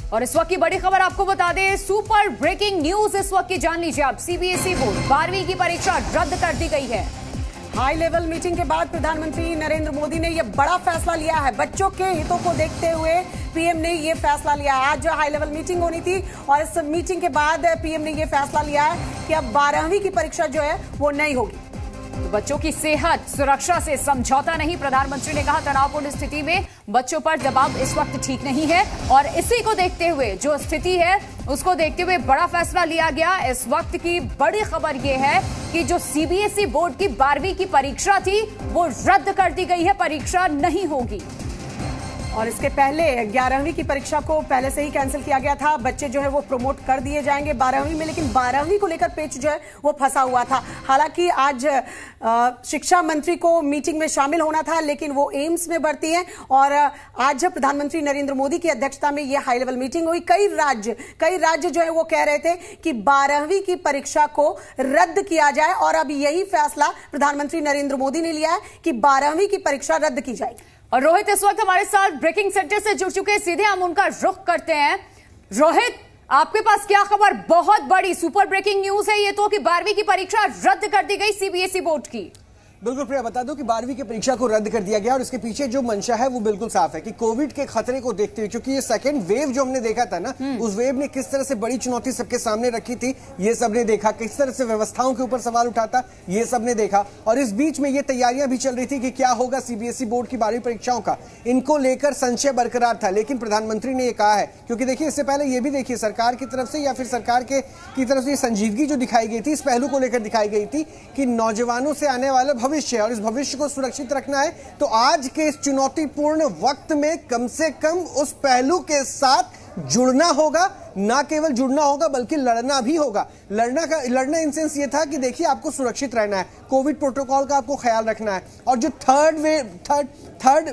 और इस वक्त की बड़ी खबर आपको बता दें, सुपर ब्रेकिंग न्यूज इस वक्त की जान लीजिए आप। सीबीएसई बोर्ड 12वीं की परीक्षा रद्द कर दी गई है। हाई लेवल मीटिंग के बाद प्रधानमंत्री नरेंद्र मोदी ने यह बड़ा फैसला लिया है। बच्चों के हितों को देखते हुए पीएम ने यह फैसला लिया है। आज जो हाई लेवल मीटिंग होनी थी और इस मीटिंग के बाद पीएम ने यह फैसला लिया है कि अब 12वीं की परीक्षा जो है वो नहीं होगी। तो बच्चों की सेहत सुरक्षा से समझौता नहीं, प्रधानमंत्री ने कहा। तनावपूर्ण स्थिति में बच्चों पर दबाव इस वक्त ठीक नहीं है और इसी को देखते हुए, जो स्थिति है उसको देखते हुए बड़ा फैसला लिया गया। इस वक्त की बड़ी खबर यह है कि जो सीबीएसई बोर्ड की 12वीं की परीक्षा थी वो रद्द कर दी गई है, परीक्षा नहीं होगी। और इसके पहले 11वीं की परीक्षा को पहले से ही कैंसिल किया गया था। बच्चे जो है वो प्रमोट कर दिए जाएंगे 12वीं में, लेकिन 12वीं को लेकर पेच जो है वो फंसा हुआ था। हालांकि आज शिक्षा मंत्री को मीटिंग में शामिल होना था, लेकिन वो एम्स में भर्ती हैं और आज प्रधानमंत्री नरेंद्र मोदी की अध्यक्षता में ये हाई लेवल मीटिंग हुई। कई राज्य जो है वो कह रहे थे कि 12वीं की परीक्षा को रद्द किया जाए और अब यही फैसला प्रधानमंत्री नरेंद्र मोदी ने लिया है कि 12वीं की परीक्षा रद्द की जाएगी। और रोहित इस वक्त हमारे साथ ब्रेकिंग सेंटर से जुड़ चुके हैं, सीधे हम उनका रुख करते हैं। रोहित, आपके पास क्या खबर? बहुत बड़ी सुपर ब्रेकिंग न्यूज है ये तो कि 12वीं की परीक्षा रद्द कर दी गई सीबीएसई बोर्ड की। बिल्कुल प्रिया, बता दो कि 12वीं की परीक्षा को रद्द कर दिया गया और इसके पीछे जो मंशा है वो बिल्कुल साफ है कि कोविड के खतरे को देखते हुए, क्योंकि ये सेकंड वेव जो हमने देखा था ना, उस वेव ने किस तरह से बड़ी चुनौती सबके सामने रखी थी ये सबने देखा। किस तरह से व्यवस्थाओं के ऊपर सवाल उठाता ये सबने देखा। और इस बीच में ये तैयारियां भी चल रही थी कि क्या होगा सीबीएसई बोर्ड की 12वीं परीक्षाओं का। इनको लेकर संशय बरकरार था, लेकिन प्रधानमंत्री ने ये कहा है, क्योंकि देखिए इससे पहले ये भी देखिए सरकार की तरफ से या फिर सरकार की तरफ से संजीदगी जो दिखाई गई थी, इस पहलू को लेकर दिखाई गई थी कि नौजवानों से आने वाला भविष्य और इस भविष्य को सुरक्षित रखना है। तो आज के इस चुनौतीपूर्ण वक्त में कम से कम उस पहलू के साथ जुड़ना होगा। ना केवल जुड़ना होगा बल्कि लड़ना भी होगा। लड़ना इन सेंस ये था कि देखिए आपको सुरक्षित रहना है, कोविड प्रोटोकॉल का आपको ख्याल रखना है। और जो थर्ड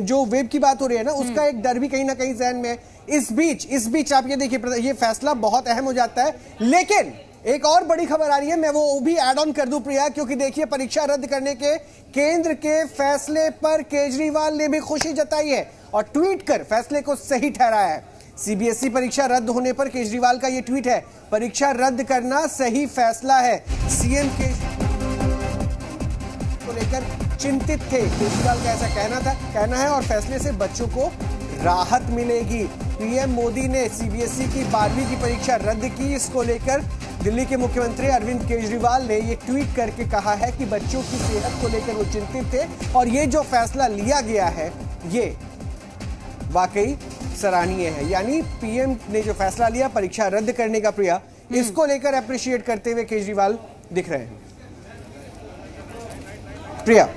जो वेव की बात हो रही है ना, उसका एक डर भी कहीं ना कहीं जहन में है। इस बीच आप ये देखिए ये फैसला बहुत अहम हो जाता है। लेकिन एक और बड़ी खबर आ रही है, मैं वो भी ऐड ऑन कर दूं प्रिया, क्योंकि देखिए परीक्षा रद्द करने के केंद्र के फैसले पर केजरीवाल ने भी खुशी जताई है और ट्वीट कर फैसले को सही ठहराया है। सीबीएसई परीक्षा रद्द होने पर केजरीवाल का ये ट्वीट है, परीक्षा रद्द करना सही फैसला है। सीएम को लेकर चिंतित थे, केजरीवाल का ऐसा कहना है और फैसले से बच्चों को राहत मिलेगी। पीएम मोदी ने सीबीएसई की 12वीं की परीक्षा रद्द की, इसको लेकर दिल्ली के मुख्यमंत्री अरविंद केजरीवाल ने ये ट्वीट करके कहा है कि बच्चों की सेहत को लेकर वो चिंतित थे और ये जो फैसला लिया गया है ये वाकई सराहनीय है। यानी पीएम ने जो फैसला लिया परीक्षा रद्द करने का, प्रिया, इसको लेकर अप्रिशिएट करते हुए केजरीवाल दिख रहे हैं। प्रिया।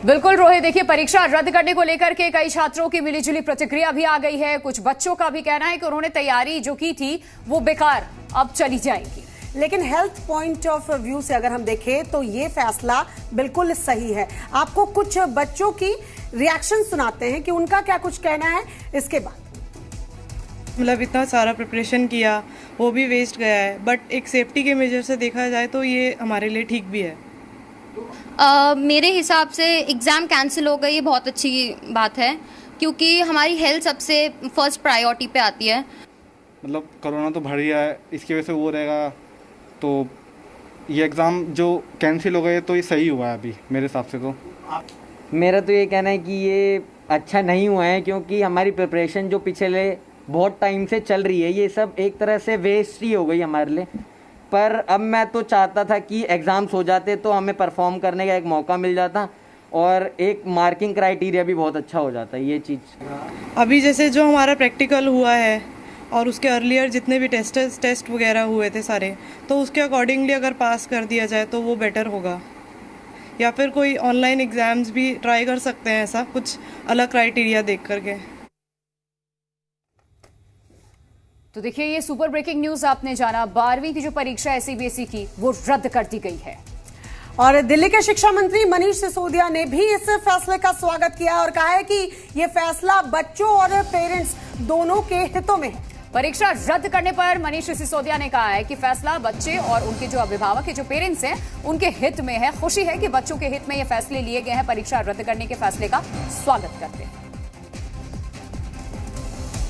बिल्कुल रोहित, देखिए परीक्षा रद्द करने को लेकर के कई छात्रों की मिलीजुली प्रतिक्रिया भी आ गई है। कुछ बच्चों का भी कहना है कि उन्होंने तैयारी जो की थी वो बेकार अब चली जाएगी। लेकिन हेल्थ पॉइंट ऑफ व्यू से अगर हम देखें तो ये फैसला बिल्कुल सही है। आपको कुछ बच्चों की रिएक्शन सुनाते हैं कि उनका क्या कुछ कहना है इसके बाद। मतलब इतना सारा प्रिपरेशन किया वो भी वेस्ट गया है, बट एक सेफ्टी के मेजर से देखा जाए तो ये हमारे लिए ठीक भी है। मेरे हिसाब से एग्ज़ाम कैंसिल हो गई, ये बहुत अच्छी बात है क्योंकि हमारी हेल्थ सबसे फर्स्ट प्रायोरिटी पे आती है। मतलब कोरोना तो बढ़ गया है, इसकी वजह से वो रहेगा, तो ये एग्ज़ाम जो कैंसिल हो गए तो ये सही हुआ है अभी मेरे हिसाब से। तो मेरा तो ये कहना है कि ये अच्छा नहीं हुआ है, क्योंकि हमारी प्रिपरेशन जो पिछले बहुत टाइम से चल रही है ये सब एक तरह से वेस्ट ही हो गई हमारे लिए। पर अब मैं तो चाहता था कि एग्ज़ाम्स हो जाते तो हमें परफॉर्म करने का एक मौका मिल जाता और एक मार्किंग क्राइटेरिया भी बहुत अच्छा हो जाता है ये चीज़। अभी जैसे जो हमारा प्रैक्टिकल हुआ है और उसके अर्लियर जितने भी टेस्ट वगैरह हुए थे सारे, तो उसके अकॉर्डिंगली अगर पास कर दिया जाए तो वो बेटर होगा। या फिर कोई ऑनलाइन एग्ज़ाम्स भी ट्राई कर सकते हैं, ऐसा कुछ अलग क्राइटेरिया देख करके। तो देखिए ये सुपर ब्रेकिंग न्यूज आपने जाना, 12वीं की जो परीक्षा है सीबीएसई की वो रद्द कर दी गई है। और दिल्ली के शिक्षा मंत्री मनीष सिसोदिया ने भी इस फैसले का स्वागत किया और कहा है कि ये फैसला बच्चों और पेरेंट्स दोनों के हितों में है। परीक्षा रद्द करने पर मनीष सिसोदिया ने कहा है कि फैसला बच्चे और उनके जो अभिभावक जो पेरेंट्स हैं उनके हित में है। खुशी है कि बच्चों के हित में ये फैसले लिए गए हैं। परीक्षा रद्द करने के फैसले का स्वागत करते हैं।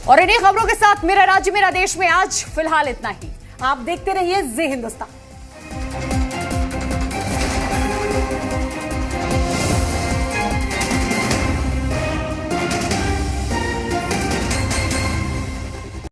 और इन्हीं खबरों के साथ मेरा राज्य मेरा देश में आज फिलहाल इतना ही। आप देखते रहिए जी हिंदुस्तान।